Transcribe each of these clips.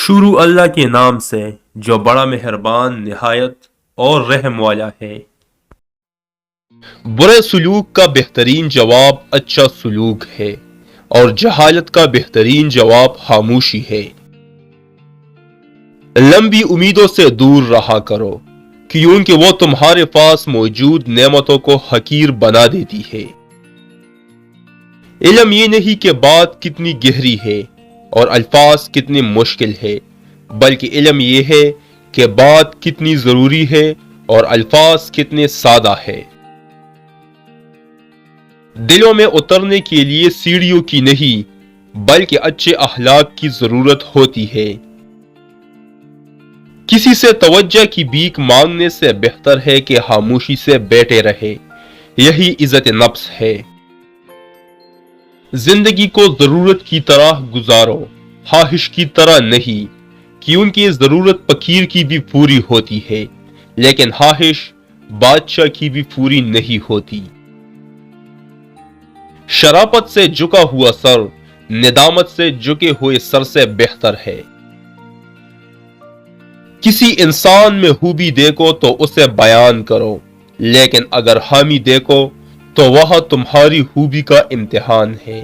شروع اللہ کے نام سے جو بڑا مہربان نہایت اور رحم والا ہے۔ برے سلوک کا بہترین جواب اچھا سلوک ہے اور جہالت کا بہترین جواب خاموشی ہے۔ لمبی امیدوں سے دور رہا کرو کیونکہ وہ تمہارے پاس موجود نعمتوں کو حقیر بنا دیتی ہے۔ علم یہ نہیں کہ بات کتنی گہری ہے اور الفاظ کتنے مشکل ہے، بلکہ علم یہ ہے کہ بات کتنی ضروری ہے اور الفاظ کتنے سادہ ہے۔ دلوں میں اترنے کے لیے سیڑھیوں کی نہیں بلکہ اچھے اخلاق کی ضرورت ہوتی ہے۔ کسی سے توجہ کی بھیک مانگنے سے بہتر ہے کہ خاموشی سے بیٹھے رہے، یہی عزت نفس ہے۔ زندگی کو ضرورت کی طرح گزارو، خواہش کی طرح نہیں، کیونکہ ضرورت فقیر کی بھی پوری ہوتی ہے لیکن خواہش بادشاہ کی بھی پوری نہیں ہوتی۔ شرافت سے جھکا ہوا سر ندامت سے جھکے ہوئے سر سے بہتر ہے۔ کسی انسان میں خوبی دیکھو تو اسے بیان کرو، لیکن اگر خامی دیکھو تو وہ تمہاری خوبی کا امتحان ہے۔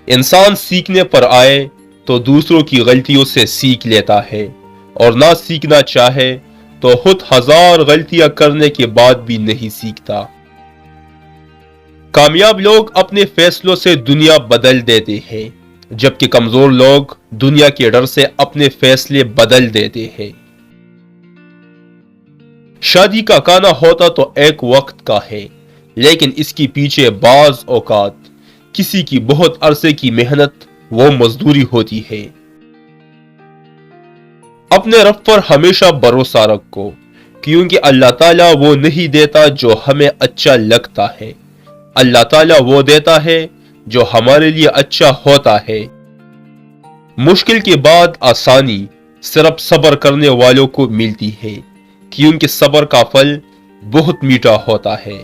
انسان سیکھنے پر آئے تو دوسروں کی غلطیوں سے سیکھ لیتا ہے اور نہ سیکھنا چاہے تو خود ہزار غلطیاں کرنے کے بعد بھی نہیں سیکھتا۔ کامیاب لوگ اپنے فیصلوں سے دنیا بدل دیتے ہیں جبکہ کمزور لوگ دنیا کے ڈر سے اپنے فیصلے بدل دیتے ہیں۔ شادی کا کانا ہوتا تو ایک وقت کا ہے لیکن اس کے پیچھے بعض اوقات کسی کی بہت عرصے کی محنت وہ مزدوری ہوتی ہے۔ اپنے رب پر ہمیشہ بھروسہ رکھو کیونکہ اللہ تعالیٰ وہ نہیں دیتا جو ہمیں اچھا لگتا ہے، اللہ تعالیٰ وہ دیتا ہے جو ہمارے لیے اچھا ہوتا ہے۔ مشکل کے بعد آسانی صرف صبر کرنے والوں کو ملتی ہے کیونکہ صبر کا پھل بہت میٹھا ہوتا ہے۔